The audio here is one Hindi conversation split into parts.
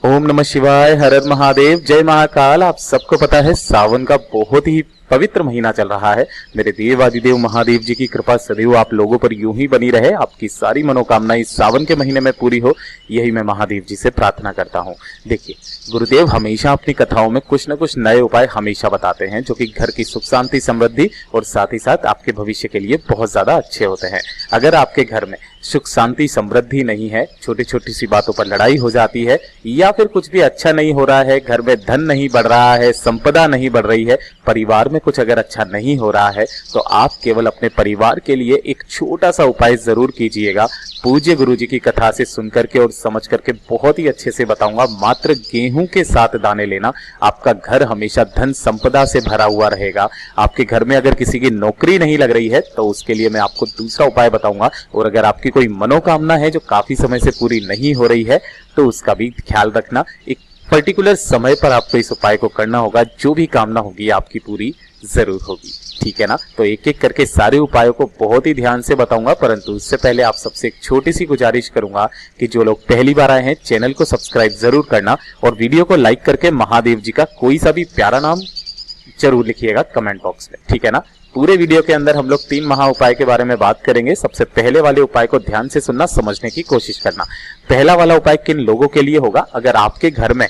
ओम नमः शिवाय, हर हर महादेव, जय महाकाल। आप सबको पता है सावन का बहुत ही पवित्र महीना चल रहा है। मेरे देवादिदेव महादेव जी की कृपा सदैव आप लोगों पर यूं ही बनी रहे, आपकी सारी मनोकामनाएं इस सावन के महीने में पूरी हो, यही मैं महादेव जी से प्रार्थना करता हूं। देखिए, गुरुदेव हमेशा अपनी कथाओं में कुछ न कुछ नए उपाय हमेशा बताते हैं जो कि घर की सुख शांति समृद्धि और साथ ही साथ आपके भविष्य के लिए बहुत ज्यादा अच्छे होते हैं। अगर आपके घर में सुख शांति समृद्धि नहीं है, छोटी छोटी सी बातों पर लड़ाई हो जाती है, या फिर कुछ भी अच्छा नहीं हो रहा है, घर में धन नहीं बढ़ रहा है, संपदा नहीं बढ़ रही है, परिवार में कुछ अगर अच्छा नहीं हो रहा है, तो आप केवल अपने परिवार के लिए एक छोटा सा उपाय जरूर कीजिएगा। पूज्य गुरु जी की कथा से सुन करके और समझ करके बहुत ही अच्छे से बताऊंगा। मात्र गेहूं के 7 दाने लेना, आपका घर हमेशा धन संपदा से भरा हुआ रहेगा। आपके घर में अगर किसी की नौकरी नहीं लग रही है तो उसके लिए मैं आपको दूसरा उपाय बताऊंगा, और अगर आपकी कोई मनोकामना है जो काफी समय से पूरी नहीं हो रही है तो उसका भी ख्याल रखना। एक पर्टिकुलर समय पर आपको इस उपाय को करना होगा, जो भी कामना होगी आपकी पूरी जरूर होगी, ठीक है ना। तो एक एक करके सारे उपायों को बहुत ही ध्यान से बताऊंगा, परंतु उससे पहले आप सबसे एक छोटी सी गुजारिश करूंगा कि जो लोग पहली बार आए हैं चैनल को सब्सक्राइब जरूर करना, और वीडियो को लाइक करके महादेव जी का कोई सा भी प्यारा नाम जरूर लिखिएगा कमेंट बॉक्स में, ठीक है ना। पूरे वीडियो के अंदर हम लोग 3 महा उपाय के बारे में बात करेंगे। सबसे पहले वाले उपाय को ध्यान से सुनना, समझने की कोशिश करना। पहला वाला उपाय किन लोगों के लिए होगा? अगर आपके घर में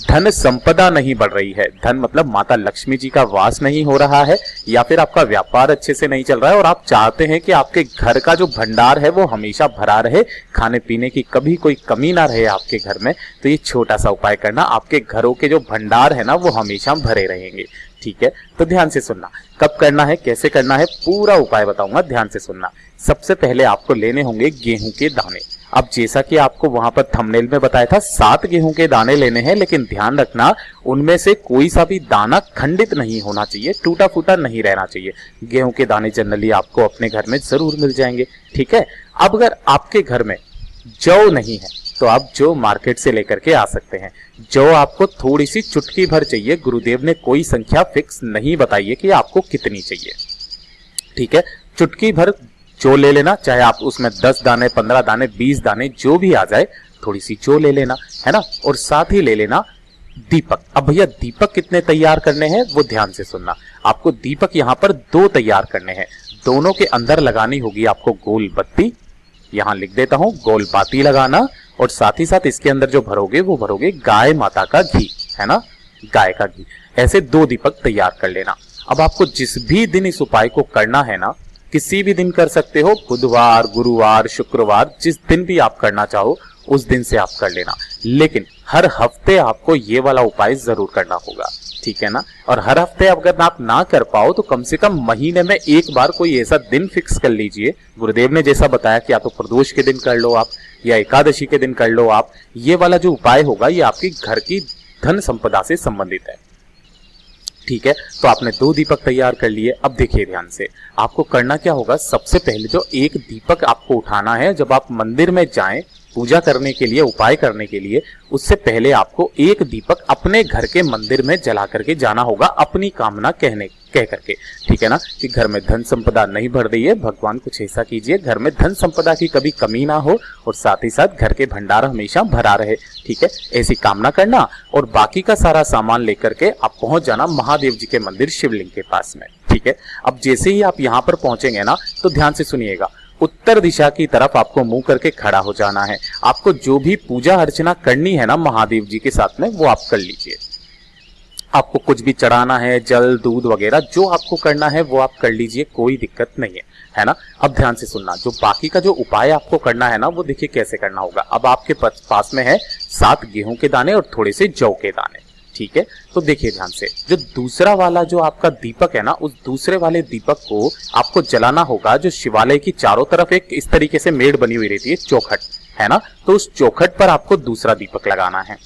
धन संपदा नहीं बढ़ रही है, धन मतलब माता लक्ष्मी जी का वास नहीं हो रहा है, या फिर आपका व्यापार अच्छे से नहीं चल रहा है और आप चाहते हैं कि आपके घर का जो भंडार है वो हमेशा भरा रहे, खाने पीने की कभी कोई कमी ना रहे आपके घर में, तो ये छोटा सा उपाय करना। आपके घरों के जो भंडार है ना वो हमेशा भरे रहेंगे, ठीक है। तो ध्यान से सुनना, कब करना है, कैसे करना है, पूरा उपाय बताऊंगा, ध्यान से सुनना। सबसे पहले आपको लेने होंगे गेहूं के दाने। अब जैसा कि आपको वहां पर थंबनेल में बताया था 7 गेहूं के दाने लेने हैं, लेकिन ध्यान रखना उनमें से कोई सा भी दाना खंडित नहीं होना चाहिए, टूटा फूटा नहीं रहना चाहिए। गेहूं के दाने जनरली आपको अपने घर में जरूर मिल जाएंगे, ठीक है। अब अगर आपके घर में जौ नहीं है तो आप जौ मार्केट से लेकर के आ सकते हैं। जौ आपको थोड़ी सी चुटकी भर चाहिए, गुरुदेव ने कोई संख्या फिक्स नहीं बताई है कि आपको कितनी चाहिए, ठीक है। चुटकी भर जौ ले लेना, चाहे आप उसमें 10 दाने, 15 दाने, 20 दाने जो भी आ जाए, थोड़ी सी जौ ले लेना, है ना। और साथ ही ले लेना दीपक। अब भैया दीपक कितने तैयार करने हैं वो ध्यान से सुनना। आपको दीपक यहाँ पर 2 तैयार करने हैं। दोनों के अंदर लगानी होगी आपको गोल बत्ती, यहां लिख देता हूं, गोल बाती लगाना, और साथ ही साथ इसके अंदर जो भरोगे वो भरोगे गाय माता का घी, है ना, गाय का घी। ऐसे 2 दीपक तैयार कर लेना। अब आपको जिस भी दिन इस उपाय को करना है ना, किसी भी दिन कर सकते हो, बुधवार, गुरुवार, शुक्रवार, जिस दिन भी आप करना चाहो उस दिन से आप कर लेना, लेकिन हर हफ्ते आपको ये वाला उपाय जरूर करना होगा, ठीक है ना। और हर हफ्ते अगर आप ना कर पाओ तो कम से कम महीने में एक बार कोई ऐसा दिन फिक्स कर लीजिए। गुरुदेव ने जैसा बताया कि या तो प्रदोष के दिन कर लो आप, या एकादशी के दिन कर लो आप। ये वाला जो उपाय होगा ये आपकी घर की धन संपदा से संबंधित है, ठीक है। तो आपने 2 दीपक तैयार कर लिए। अब देखिए ध्यान से, आपको करना क्या होगा। सबसे पहले जो एक दीपक आपको उठाना है, जब आप मंदिर में जाएं पूजा करने के लिए, उपाय करने के लिए, उससे पहले आपको एक दीपक अपने घर के मंदिर में जला करके जाना होगा, अपनी कामना कह करके, ठीक है ना। कि घर में धन संपदा नहीं बढ़ रही है, भगवान कुछ ऐसा कीजिए घर में धन संपदा की कभी कमी ना हो, और साथ ही साथ घर के भंडार हमेशा भरा रहे, ठीक है। ऐसी कामना करना, और बाकी का सारा सामान लेकर के आप पहुंच जाना महादेव जी के मंदिर शिवलिंग के पास में, ठीक है। अब जैसे ही आप यहाँ पर पहुंचेंगे ना, तो ध्यान से सुनिएगा, उत्तर दिशा की तरफ आपको मुंह करके खड़ा हो जाना है। आपको जो भी पूजा अर्चना करनी है ना महादेव जी के साथ में, वो आप कर लीजिए। आपको कुछ भी चढ़ाना है, जल दूध वगैरह जो आपको करना है वो आप कर लीजिए, कोई दिक्कत नहीं है ना। अब ध्यान से सुनना, जो बाकी का जो उपाय आपको करना है ना वो देखिए कैसे करना होगा। अब आपके पास में है 7 गेहूं के दाने और थोड़े से जौ के दाने, ठीक है। तो देखिए ध्यान से, जो दूसरा वाला जो आपका दीपक है ना, उस दूसरे वाले दीपक को आपको जलाना होगा। जो शिवालय की चारों तरफ एक इस तरीके से मेड़ बनी हुई रहती है, चौखट, है ना, तो उस चौखट पर आपको दूसरा दीपक लगाना है,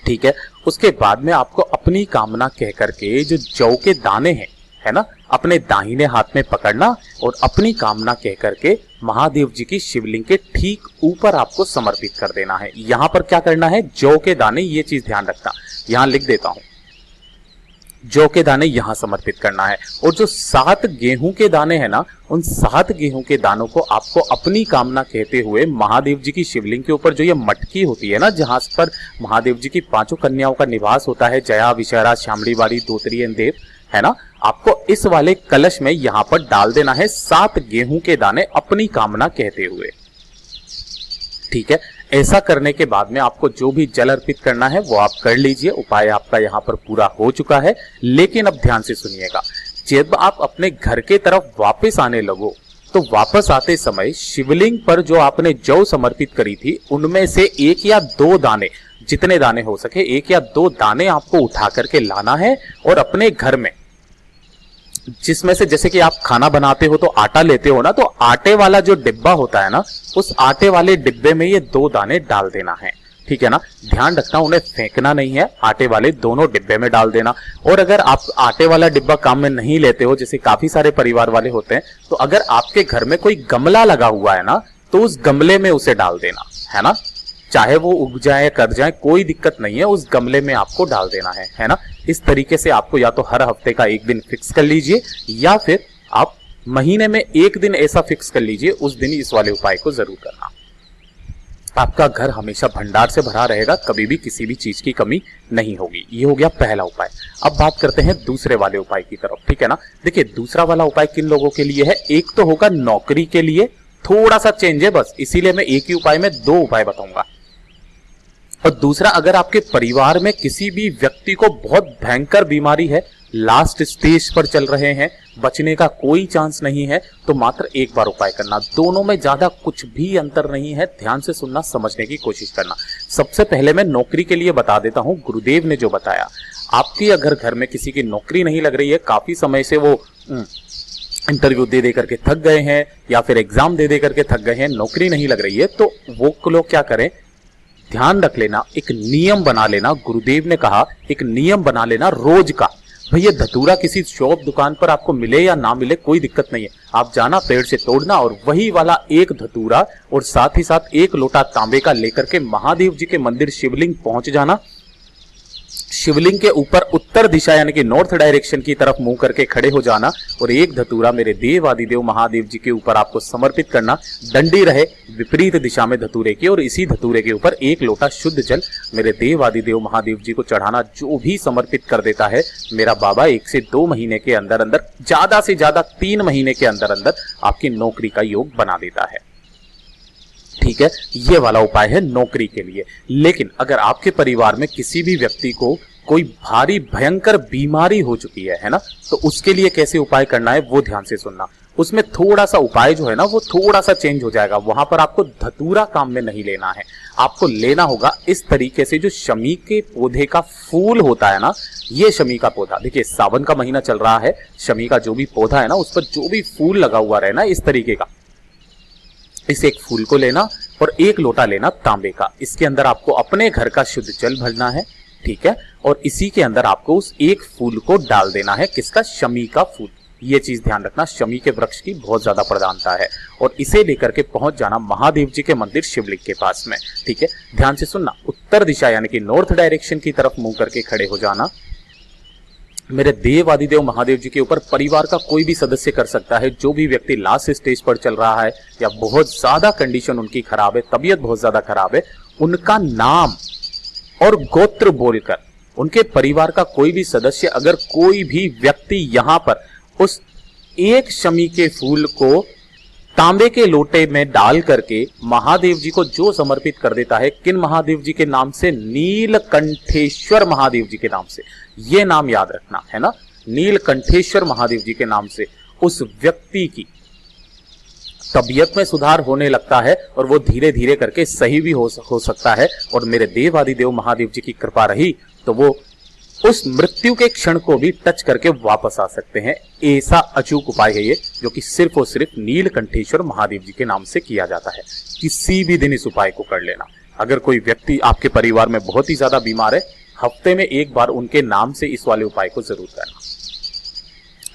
ठीक है। उसके बाद में आपको अपनी कामना कह करके जो जौ के दाने हैं, है ना, अपने दाहिने हाथ में पकड़ना, और अपनी कामना कह करके महादेव जी की शिवलिंग के ठीक ऊपर आपको समर्पित कर देना है। यहां पर क्या करना है, जौ के दाने, ये चीज ध्यान रखना, यहां लिख देता हूं, जौ के दाने यहां समर्पित करना है। और जो 7 गेहूं के दाने हैं ना, उन 7 गेहूं के दानों को आपको अपनी कामना कहते हुए महादेव जी की शिवलिंग के ऊपर जो ये मटकी होती है ना, जहां पर महादेव जी की 5 कन्याओं का निवास होता है, जया, विषहरा, श्यामली बाड़ी, धोत्री एंड देव, है ना, आपको इस वाले कलश में यहां पर डाल देना है 7 गेहूं के दाने अपनी कामना कहते हुए। ठीक है, ऐसा करने के बाद में आपको जो भी जल अर्पित करना है वो आप कर लीजिए। उपाय आपका यहाँ पर पूरा हो चुका है। लेकिन अब ध्यान से सुनिएगा, जब आप अपने घर के तरफ वापस आने लगो तो वापस आते समय शिवलिंग पर जो आपने जौ समर्पित करी थी उनमें से 1 या 2 दाने, जितने दाने हो सके 1 या 2 दाने आपको उठा करके लाना है और अपने घर में, जिसमें से जैसे कि आप खाना बनाते हो तो आटा लेते हो ना, तो आटे वाला जो डिब्बा होता है ना, उस आटे वाले डिब्बे में ये 2 दाने डाल देना है। ठीक है ना, ध्यान रखना उन्हें फेंकना नहीं है, आटे वाले दोनों डिब्बे में डाल देना। और अगर आप आटे वाला डिब्बा काम में नहीं लेते हो, जैसे काफी सारे परिवार वाले होते हैं, तो अगर आपके घर में कोई गमला लगा हुआ है ना, तो उस गमले में उसे डाल देना है ना, चाहे वो उग जाए कर जाए कोई दिक्कत नहीं है, उस गमले में आपको डाल देना है ना। इस तरीके से आपको या तो हर हफ्ते का 1 दिन फिक्स कर लीजिए या फिर आप महीने में 1 दिन ऐसा फिक्स कर लीजिए, उस दिन इस वाले उपाय को जरूर करना। आपका घर हमेशा भंडार से भरा रहेगा, कभी भी किसी भी चीज की कमी नहीं होगी। ये हो गया पहला उपाय। अब बात करते हैं दूसरे वाले उपाय की तरफ। ठीक है ना, देखिए दूसरा वाला उपाय किन लोगों के लिए है, एक तो होगा नौकरी के लिए, थोड़ा सा चेंज है बस, इसीलिए मैं एक ही उपाय में 2 उपाय बताऊंगा। और दूसरा, अगर आपके परिवार में किसी भी व्यक्ति को बहुत भयंकर बीमारी है, लास्ट स्टेज पर चल रहे हैं, बचने का कोई चांस नहीं है, तो मात्र 1 बार उपाय करना। दोनों में ज्यादा कुछ भी अंतर नहीं है, ध्यान से सुनना, समझने की कोशिश करना। सबसे पहले मैं नौकरी के लिए बता देता हूं, गुरुदेव ने जो बताया, आपकी अगर घर में किसी की नौकरी नहीं लग रही है, काफी समय से वो इंटरव्यू दे दे करके थक गए हैं या फिर एग्जाम दे दे करके थक गए हैं, नौकरी नहीं लग रही है, तो वो लोग क्या करें, ध्यान रख लेना, एक नियम बना लेना। गुरुदेव ने कहा एक नियम बना लेना रोज का। भैया धतूरा किसी शॉप दुकान पर आपको मिले या ना मिले कोई दिक्कत नहीं है, आप जाना पेड़ से तोड़ना और वही वाला एक धतूरा और साथ ही साथ 1 लोटा तांबे का लेकर के महादेव जी के मंदिर शिवलिंग पहुंच जाना। शिवलिंग के ऊपर उत्तर दिशा यानी कि नॉर्थ डायरेक्शन की तरफ मुंह करके खड़े हो जाना और 1 धतूरा मेरे देव आदिदेव महादेव जी के ऊपर आपको समर्पित करना। डंडी रहे विपरीत दिशा में धतूरे की और इसी धतूरे के ऊपर 1 लोटा शुद्ध जल मेरे देव आदिदेव महादेव जी को चढ़ाना। जो भी समर्पित कर देता है मेरा बाबा 1 से 2 महीने के अंदर अंदर, ज्यादा से ज्यादा 3 महीने के अंदर अंदर आपकी नौकरी का योग बना देता है। ठीक है, ये वाला उपाय है नौकरी के लिए। लेकिन अगर आपके परिवार में किसी भी व्यक्ति को कोई भारी भयंकर बीमारी हो चुकी है ना, तो उसके लिए कैसे उपाय करना है वो ध्यान से सुनना। उसमें थोड़ा सा उपाय जो है ना वो थोड़ा सा चेंज हो जाएगा। वहां पर आपको धतूरा काम में नहीं लेना है, आपको लेना होगा इस तरीके से, जो शमी के पौधे का फूल होता है ना, ये शमी का पौधा, देखिए सावन का महीना चल रहा है, शमी का जो भी पौधा है ना उस पर जो भी फूल लगा हुआ रहे ना इस तरीके का, इस एक फूल को लेना और 1 लोटा लेना तांबे का। इसके अंदर आपको अपने घर का शुद्ध जल भरना है। ठीक है, और इसी के अंदर आपको उस एक फूल को डाल देना है, किसका, शमी का फूल। ये चीज ध्यान रखना, शमी के वृक्ष की बहुत ज्यादा प्रधानता है। और इसे लेकर के पहुंच जाना महादेव जी के मंदिर शिवलिंग के पास में। ठीक है, ध्यान से सुनना, उत्तर दिशा यानी कि नॉर्थ डायरेक्शन की तरफ मुंह करके खड़े हो जाना। मेरे देव आदिदेव महादेव जी के ऊपर परिवार का कोई भी सदस्य कर सकता है। जो भी व्यक्ति लास्ट स्टेज पर चल रहा है या बहुत ज्यादा कंडीशन उनकी खराब है, तबीयत बहुत ज्यादा खराब है, उनका नाम और गोत्र बोलकर उनके परिवार का कोई भी सदस्य, अगर कोई भी व्यक्ति यहां पर उस एक शमी के फूल को तांबे के लोटे में डाल करके महादेव जी को जो समर्पित कर देता है, किन महादेव जी के नाम से, नीलकंठेश्वर महादेव जी के नाम से, ये नाम याद रखना है ना, नीलकंठेश्वर महादेव जी के नाम से, उस व्यक्ति की तबीयत में सुधार होने लगता है और वो धीरे धीरे करके सही भी हो सकता है। और मेरे देव आदिदेव महादेव जी की कृपा रही तो वो उस मृत्यु के क्षण को भी टच करके वापस आ सकते हैं। ऐसा अचूक उपाय है ये, जो कि सिर्फ और सिर्फ नीलकंठेश्वर महादेव जी के नाम से किया जाता है। किसी भी दिन इस उपाय को कर लेना। अगर कोई व्यक्ति आपके परिवार में बहुत ही ज्यादा बीमार है, हफ्ते में 1 बार उनके नाम से इस वाले उपाय को जरूर करना।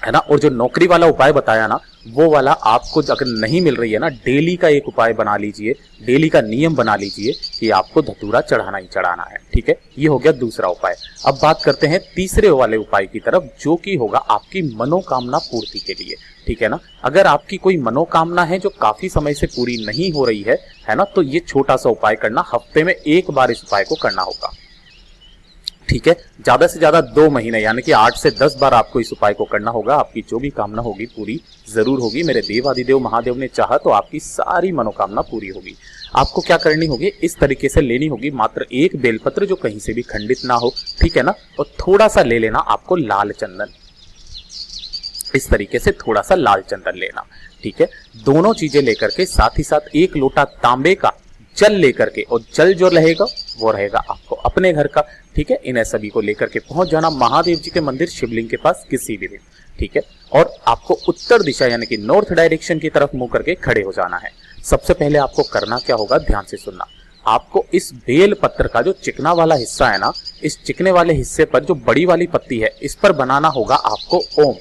है ना। और जो नौकरी वाला उपाय बताया ना, वो वाला आपको अगर नहीं मिल रही है ना, डेली का एक उपाय बना लीजिए, डेली का नियम बना लीजिए कि आपको धतूरा चढ़ाना ही चढ़ाना है। ठीक है, ये हो गया दूसरा उपाय। अब बात करते हैं तीसरे वाले उपाय की तरफ, जो कि होगा आपकी मनोकामना पूर्ति के लिए। ठीक है ना, अगर आपकी कोई मनोकामना है जो काफी समय से पूरी नहीं हो रही है ना, तो ये छोटा सा उपाय करना, हफ्ते में एक बार इस उपाय को करना होगा। ठीक है, ज्यादा से ज्यादा 2 महीने यानी कि 8 से 10 बार आपको इस उपाय को करना होगा। आपकी जो भी कामना होगी पूरी जरूर होगी। मेरे देवादिदेव महादेव ने चाहा तो आपकी सारी मनोकामना पूरी होगी। आपको क्या करनी होगी, इस तरीके से लेनी होगी, मात्र एक बेलपत्र जो कहीं से भी खंडित ना हो। ठीक है ना, और थोड़ा सा ले लेना आपको लाल चंदन, इस तरीके से थोड़ा सा लाल चंदन लेना। ठीक है, दोनों चीजें लेकर के साथ ही साथ 1 लोटा तांबे का जल लेकर के, और जल जो रहेगा वो रहेगा आपको अपने घर का। ठीक है, इन्हें सभी को लेकर के पहुंच जाना महादेव जी के मंदिर शिवलिंग के पास किसी भी दिन। ठीक है, और आपको उत्तर दिशा यानी कि नॉर्थ डायरेक्शन की तरफ मुंह करके खड़े हो जाना है। सबसे पहले आपको करना क्या होगा, ध्यान से सुनना। आपको इस बेल पत्र का जो चिकना वाला हिस्सा है ना, इस चिकने वाले हिस्से पर जो बड़ी वाली पत्ती है, इस पर बनाना होगा आपको ओम,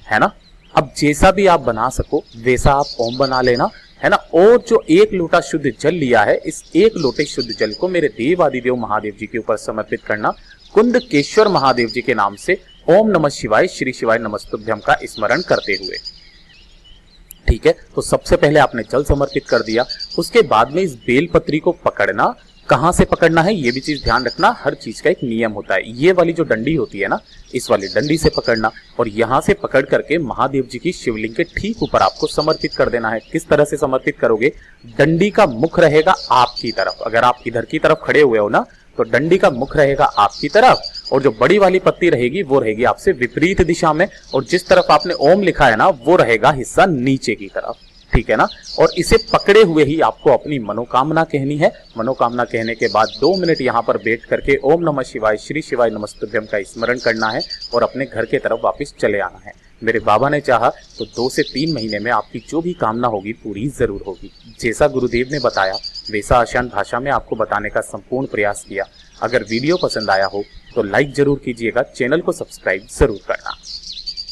है ना। अब जैसा भी आप बना सको वैसा आप ओम बना लेना, है ना। और जो 1 लोटा शुद्ध जल लिया है, इस 1 लोटे शुद्ध जल को मेरे देवादिदेव महादेव जी के ऊपर समर्पित करना, कुंदकेश्वर महादेव जी के नाम से ओम नमः शिवाय श्री शिवाय नमस्तुभ्यम का स्मरण करते हुए। ठीक है, तो सबसे पहले आपने जल समर्पित कर दिया। उसके बाद में इस बेलपत्री को पकड़ना, कहां से पकड़ना है ये भी चीज ध्यान रखना, हर चीज का एक नियम होता है। ये वाली जो डंडी होती है ना, इस वाली डंडी से पकड़ना, और यहां से पकड़ करके महादेव जी की शिवलिंग के ठीक ऊपर आपको समर्पित कर देना है। किस तरह से समर्पित करोगे, डंडी का मुख रहेगा आपकी तरफ। अगर आप इधर की तरफ खड़े हुए हो ना, तो डंडी का मुख रहेगा आपकी तरफ, और जो बड़ी वाली पत्ती रहेगी वो रहेगी आपसे विपरीत दिशा में, और जिस तरफ आपने ओम लिखा है ना, वो रहेगा हिस्सा नीचे की तरफ। ठीक है ना, और इसे पकड़े हुए ही आपको अपनी मनोकामना कहनी है। मनोकामना कहने के बाद 2 मिनट यहाँ पर बैठ करके ओम नमः शिवाय श्री शिवाय नमस्तुभ्यम का स्मरण करना है, और अपने घर के तरफ वापस चले आना है। मेरे बाबा ने चाहा तो 2 से 3 महीने में आपकी जो भी कामना होगी पूरी जरूर होगी। जैसा गुरुदेव ने बताया वैसा आसान भाषा में आपको बताने का संपूर्ण प्रयास किया। अगर वीडियो पसंद आया हो तो लाइक जरूर कीजिएगा, चैनल को सब्सक्राइब जरूर करना।